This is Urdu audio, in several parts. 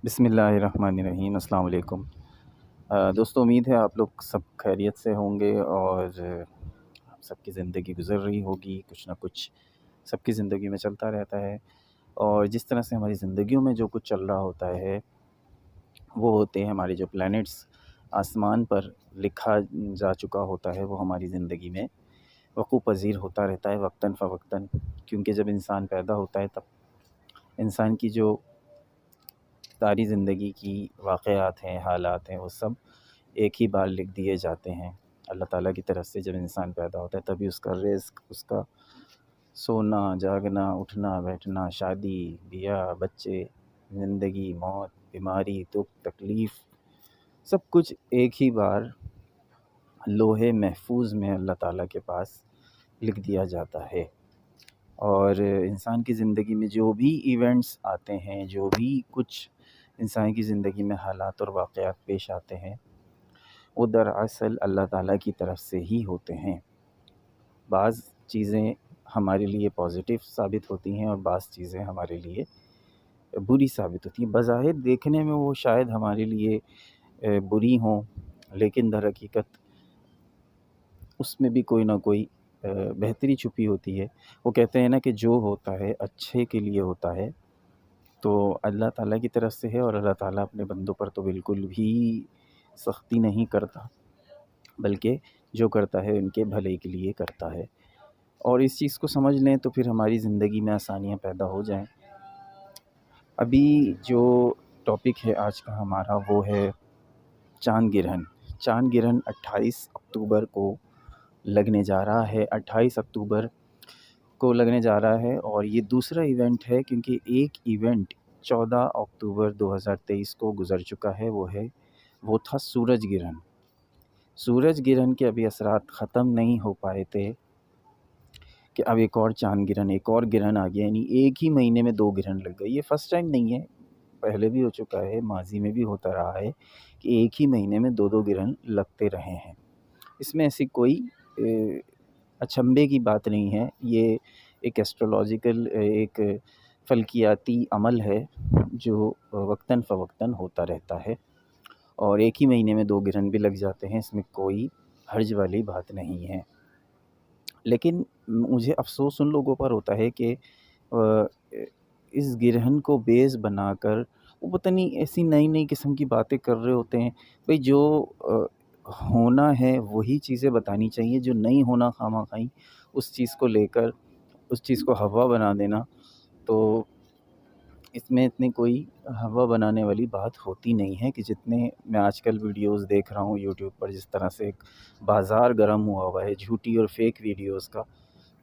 بسم اللہ الرحمن الرحیم۔ السلام علیکم دوستو، امید ہے آپ لوگ سب خیریت سے ہوں گے اور سب کی زندگی گزر رہی ہوگی، کچھ نہ کچھ سب کی زندگی میں چلتا رہتا ہے۔ اور جس طرح سے ہماری زندگیوں میں جو کچھ چل رہا ہوتا ہے وہ ہوتے ہیں ہمارے جو پلانٹس آسمان پر لکھا جا چکا ہوتا ہے، وہ ہماری زندگی میں وقوع پذیر ہوتا رہتا ہے وقتاً فوقتاً، کیونکہ جب انسان پیدا ہوتا ہے تب انسان کی جو ساری زندگی کی واقعات ہیں، حالات ہیں، وہ سب ایک ہی بار لکھ دیے جاتے ہیں اللہ تعالیٰ کی طرف سے۔ جب انسان پیدا ہوتا ہے تبھی اس کا رزق، اس کا سونا جاگنا، اٹھنا بیٹھنا، شادی بیاہ، بچے، زندگی، موت، بیماری، دکھ تکلیف، سب کچھ ایک ہی بار لوہے محفوظ میں اللہ تعالیٰ کے پاس لکھ دیا جاتا ہے۔ اور انسان کی زندگی میں جو بھی ایونٹس آتے ہیں، جو بھی کچھ انسان کی زندگی میں حالات اور واقعات پیش آتے ہیں، وہ دراصل اللہ تعالیٰ کی طرف سے ہی ہوتے ہیں۔ بعض چیزیں ہمارے لیے پازیٹیو ثابت ہوتی ہیں اور بعض چیزیں ہمارے لیے بری ثابت ہوتی ہیں۔ بظاہر دیکھنے میں وہ شاید ہمارے لیے بری ہوں، لیکن در حقیقت اس میں بھی کوئی نہ کوئی بہتری چھپی ہوتی ہے۔ وہ کہتے ہیں نا کہ جو ہوتا ہے اچھے کے لیے ہوتا ہے، تو اللہ تعالیٰ کی طرف سے ہے، اور اللہ تعالیٰ اپنے بندوں پر تو بالکل بھی سختی نہیں کرتا، بلکہ جو کرتا ہے ان کے بھلے کے لیے کرتا ہے۔ اور اس چیز کو سمجھ لیں تو پھر ہماری زندگی میں آسانیاں پیدا ہو جائیں۔ ابھی جو ٹاپک ہے آج کا ہمارا، وہ ہے چاند گرہن۔ چاند گرہن 28 اکتوبر کو لگنے جا رہا ہے، 28 اکتوبر کو لگنے جا رہا ہے، اور یہ دوسرا ایونٹ ہے، کیونکہ ایک ایونٹ 14 اکتوبر 2023 کو گزر چکا ہے، وہ تھا سورج گرہن۔ سورج گرہن کے ابھی اثرات ختم نہیں ہو پائے تھے کہ اب ایک اور چاند گرہن، ایک اور گرہن آ گیا، یعنی ایک ہی مہینے میں 2 گرہن لگ گئے۔ یہ فرسٹ ٹائم نہیں ہے، پہلے بھی ہو چکا ہے، ماضی میں بھی ہوتا رہا ہے کہ ایک ہی مہینے میں 2 گرہن لگتے رہے ہیں۔ اس میں ایسی کوئی اچنبھے کی بات نہیں ہے، یہ ایک ایسٹرولوجیکل، ایک فلکیاتی عمل ہے جو وقتاً فوقتاً ہوتا رہتا ہے، اور ایک ہی مہینے میں 2 گرہن بھی لگ جاتے ہیں، اس میں کوئی حرج والی بات نہیں ہے۔ لیکن مجھے افسوس ان لوگوں پر ہوتا ہے کہ اس گرہن کو بیس بنا کر وہ پتہ نہیں ایسی نئی نئی قسم کی باتیں کر رہے ہوتے ہیں۔ بھئی جو ہونا ہے وہی چیزیں بتانی چاہیے، جو نہیں ہونا خواہ اس چیز کو لے کر اس چیز کو ہوا بنا دینا، تو اس میں اتنی کوئی ہوا بنانے والی بات ہوتی نہیں ہے کہ جتنے میں آج کل ویڈیوز دیکھ رہا ہوں یوٹیوب پر، جس طرح سے ایک بازار گرم ہوا ہے جھوٹی اور فیک ویڈیوز کا،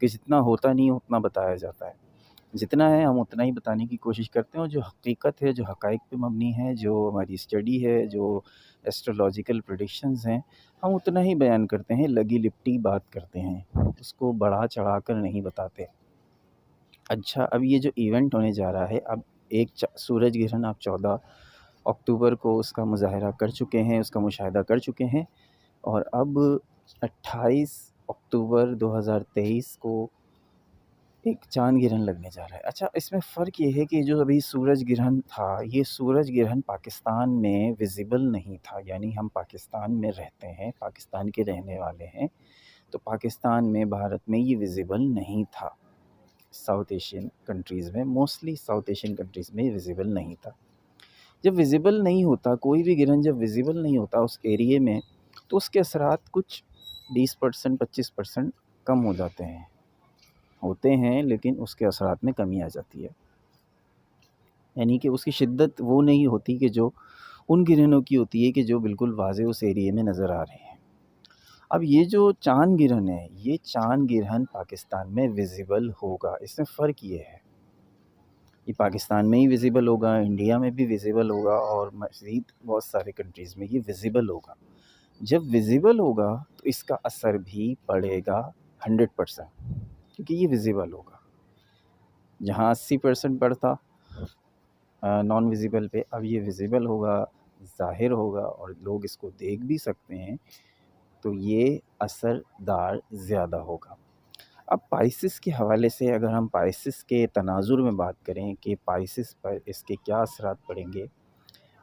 کہ جتنا ہوتا نہیں اتنا بتایا جاتا ہے، جتنا ہے ہم اتنا ہی بتانے کی کوشش کرتے ہیں، اور جو حقیقت ہے، جو حقائق پہ مبنی ہے، جو ہماری اسٹڈی ہے، جو ایسٹرولوجیکل پریڈکشنز ہیں، ہم اتنا ہی بیان کرتے ہیں، لگی لپٹی بات کرتے ہیں، اس کو بڑھا چڑھا کر نہیں بتاتے۔ اچھا، اب یہ جو ایونٹ ہونے جا رہا ہے، اب ایک سورج گرہن آپ 14 اکتوبر کو اس کا مظاہرہ کر چکے ہیں، اس کا مشاہدہ کر چکے ہیں، اور اب 28 اکتوبر 2023 کو ایک چاند گرہن لگنے جا رہا ہے۔ اچھا، اس میں فرق یہ ہے کہ جو ابھی سورج گرہن تھا، یہ سورج گرہن پاکستان میں ویزیبل نہیں تھا، یعنی ہم پاکستان میں رہتے ہیں، پاکستان کے رہنے والے ہیں، تو پاکستان میں، بھارت میں یہ ویزیبل نہیں تھا۔ ساؤتھ ایشین کنٹریز میں، موسٹلی ساؤتھ ایشین کنٹریز میں یہ ویزیبل نہیں تھا۔ جب ویزیبل نہیں ہوتا کوئی بھی گرہن، جب ویزیبل نہیں ہوتا اس ایریے میں، تو اس کے اثرات کچھ 20% 25% کم ہو جاتے ہیں، ہوتے ہیں، لیکن اس کے اثرات میں کمی آ جاتی ہے، یعنی کہ اس کی شدت وہ نہیں ہوتی کہ جو ان گرہنوں کی ہوتی ہے کہ جو بالکل واضح اس ایریے میں نظر آ رہے ہیں۔ اب یہ جو چاند گرہن ہے، یہ چاند گرہن پاکستان میں ویزیبل ہوگا، اس میں فرق یہ ہے، یہ پاکستان میں ہی ویزیبل ہوگا، انڈیا میں بھی ویزیبل ہوگا، اور مزید بہت سارے کنٹریز میں یہ ویزیبل ہوگا۔ جب ویزیبل ہوگا تو اس کا اثر بھی پڑے گا 100%، کیونکہ یہ ویزیبل ہوگا۔ جہاں 80% پڑتا نان ویزیبل پہ، اب یہ ویزیبل ہوگا، ظاہر ہوگا، اور لوگ اس کو دیکھ بھی سکتے ہیں، تو یہ اثردار زیادہ ہوگا۔ اب پائسس کے حوالے سے اگر ہم پائسس کے تناظر میں بات کریں کہ پائسس پر اس کے کیا اثرات پڑیں گے،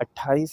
28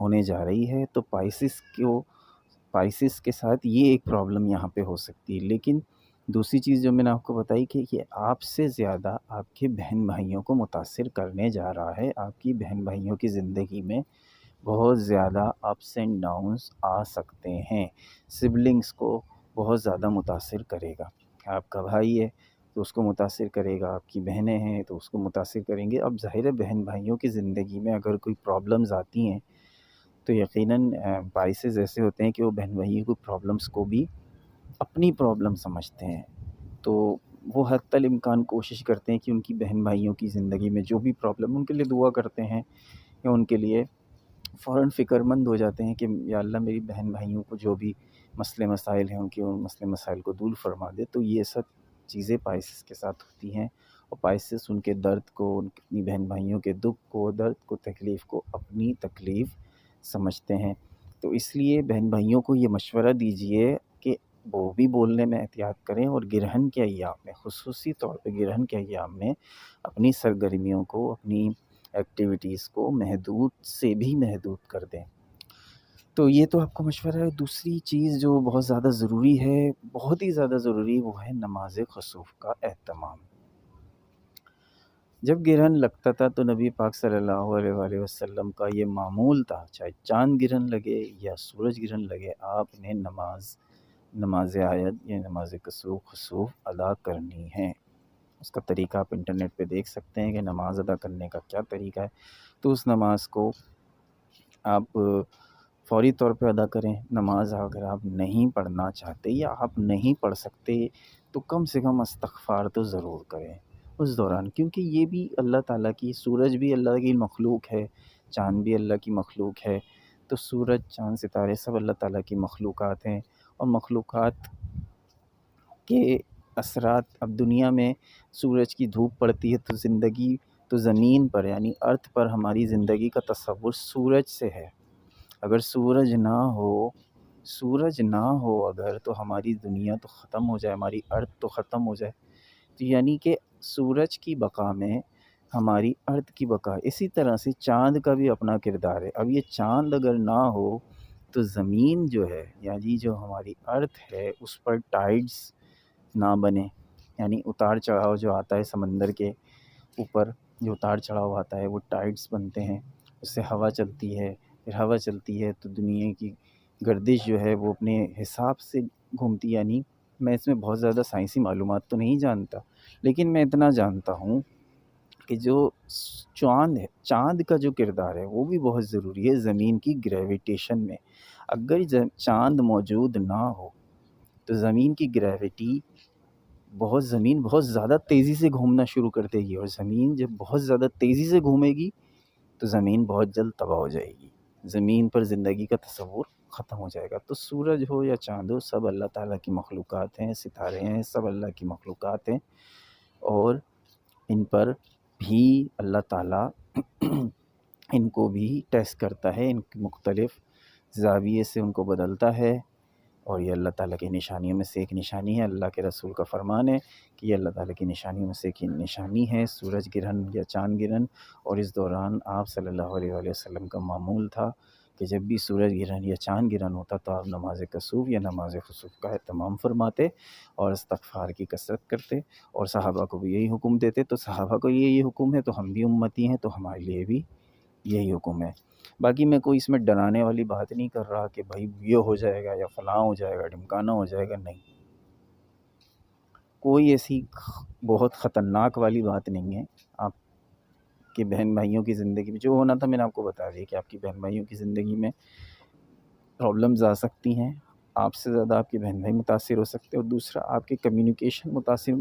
ہونے جا رہی ہے، تو پائسس کے ساتھ یہ ایک پرابلم یہاں پہ ہو سکتی ہے۔ لیکن دوسری چیز جو میں نے آپ کو بتائی کہ یہ آپ سے زیادہ آپ کے بہن بھائیوں کو متاثر کرنے جا رہا ہے، آپ کی بہن بھائیوں کی زندگی میں بہت زیادہ اپس اینڈ ڈاؤنس آ سکتے ہیں، سبلنگس کو بہت زیادہ متاثر کرے گا۔ آپ کا بھائی ہے تو اس کو متاثر کرے گا، آپ کی بہنیں ہیں تو اس کو متاثر کریں گے۔ اب ظاہر ہے بہن بھائیوں کی زندگی میں اگر کوئی پرابلمز آتی ہیں تو یقیناً باعث ایسے ہوتے ہیں کہ وہ بہن بھائیوں کی پرابلمس کو بھی اپنی پرابلم سمجھتے ہیں، تو وہ حتی الامکان کوشش کرتے ہیں کہ ان کی بہن بھائیوں کی زندگی میں جو بھی پرابلم، ان کے لیے دعا کرتے ہیں یا ان کے لیے فوراً فکر مند ہو جاتے ہیں کہ یا اللہ میری بہن بھائیوں کو جو بھی مسئلے مسائل ہیں ان مسئلے مسائل کو دور فرما دے۔ تو یہ سب چیزیں پائسس کے ساتھ ہوتی ہیں، اور پائسس ان کے درد کو، اپنی بہن بھائیوں کے دکھ کو، درد کو، تکلیف کو اپنی تکلیف سمجھتے ہیں۔ تو اس لیے بہن بھائیوں کو یہ مشورہ دیجئے کہ وہ بھی بولنے میں احتیاط کریں، اور گرہن کے ایام میں، خصوصی طور پہ گرہن کے ایام میں اپنی سرگرمیوں کو، اپنی ایکٹیویٹیز کو محدود سے بھی محدود کر دیں۔ تو یہ تو آپ کو مشورہ ہے۔ دوسری چیز جو بہت زیادہ ضروری ہے، بہت ہی زیادہ ضروری، وہ ہے نماز خسوف کا اہتمام۔ جب گرہن لگتا تھا تو نبی پاک صلی اللہ علیہ وآلہ وسلم کا یہ معمول تھا، چاہے چاند گرہن لگے یا سورج گرہن لگے، آپ نے نماز آیت یا نماز خسوف ادا کرنی ہے۔ اس کا طریقہ آپ انٹرنیٹ پہ دیکھ سکتے ہیں کہ نماز ادا کرنے کا کیا طریقہ ہے۔ تو اس نماز کو آپ فوری طور پہ ادا کریں۔ نماز اگر آپ نہیں پڑھنا چاہتے یا آپ نہیں پڑھ سکتے تو کم سے کم استغفار تو ضرور کریں اس دوران، کیونکہ یہ بھی اللہ تعالیٰ کی، سورج بھی اللہ کی مخلوق ہے، چاند بھی اللہ کی مخلوق ہے۔ تو سورج، چاند، ستارے سب اللہ تعالیٰ کی مخلوقات ہیں، اور مخلوقات کے اثرات، اب دنیا میں سورج کی دھوپ پڑتی ہے تو زندگی تو زمین پر یعنی ارتھ پر ہماری زندگی کا تصور سورج سے ہے۔ اگر سورج نہ ہو اگر تو ہماری دنیا تو ختم ہو جائے، ہماری ارتھ تو ختم ہو جائے۔ تو یعنی کہ سورج کی بقا میں ہماری ارتھ کی بقا، اسی طرح سے چاند کا بھی اپنا کردار ہے۔ اب یہ چاند اگر نہ ہو تو زمین جو ہے، یعنی جو ہماری ارتھ ہے، اس پر ٹائڈز نہ بنے، یعنی اتار چڑھاؤ جو آتا ہے سمندر کے اوپر، جو اتار چڑھاؤ آتا ہے وہ ٹائڈز بنتے ہیں، اس سے ہوا چلتی ہے، پھر ہوا چلتی ہے تو دنیا کی گردش جو ہے وہ اپنے حساب سے گھومتی، یعنی میں اس میں بہت زیادہ سائنسی معلومات تو نہیں جانتا، لیکن میں اتنا جانتا ہوں کہ جو چاند کا جو کردار ہے وہ بھی بہت ضروری ہے زمین کی گریویٹیشن میں۔ اگر چاند موجود نہ ہو تو زمین کی گریویٹی زمین بہت زیادہ تیزی سے گھومنا شروع کر دے گی، اور زمین جب بہت زیادہ تیزی سے گھومے گی تو زمین بہت جلد تباہ ہو جائے گی، زمین پر زندگی کا تصور ختم ہو جائے گا۔ تو سورج ہو یا چاند ہو، سب اللہ تعالیٰ کی مخلوقات ہیں، ستارے ہیں، سب اللہ کی مخلوقات ہیں، اور ان پر بھی اللہ تعالیٰ ان کو بھی ٹیسٹ کرتا ہے، ان کے مختلف زاویے سے ان کو بدلتا ہے، اور یہ اللہ تعالیٰ کی نشانیوں میں سے ایک نشانی ہے۔ اللہ کے رسول کا فرمان ہے کہ یہ اللہ تعالیٰ کی نشانیوں میں سے ایک نشانی ہے سورج گرہن یا چاند گرہن، اور اس دوران آپ صلی اللہ علیہ وآلہ وسلم کا معمول تھا کہ جب بھی سورج گرہن یا چاند گرہن ہوتا تو آپ نماز کسوف یا نماز خسوف کا اہتمام فرماتے اور استغفار کی کثرت کرتے، اور صحابہ کو بھی یہی حکم دیتے۔ تو صحابہ کو یہی حکم ہے تو ہم بھی امتی ہیں، تو ہمارے لیے بھی یہی حکم ہے۔ باقی میں کوئی اس میں ڈرانے والی بات نہیں کر رہا کہ بھائی یہ ہو جائے گا یا فلاں ہو جائے گا، ڈھمکانا ہو جائے گا، نہیں، کوئی ایسی بہت خطرناک والی بات نہیں ہے۔ آپ کے بہن بھائیوں کی زندگی میں جو ہونا تھا میں نے آپ کو بتا دیا کہ آپ کی بہن بھائیوں کی زندگی میں پرابلمز آ سکتی ہیں، آپ سے زیادہ آپ کے بہن بھائی متاثر ہو سکتے ہیں، اور دوسرا آپ کے کمیونیکیشن متاثر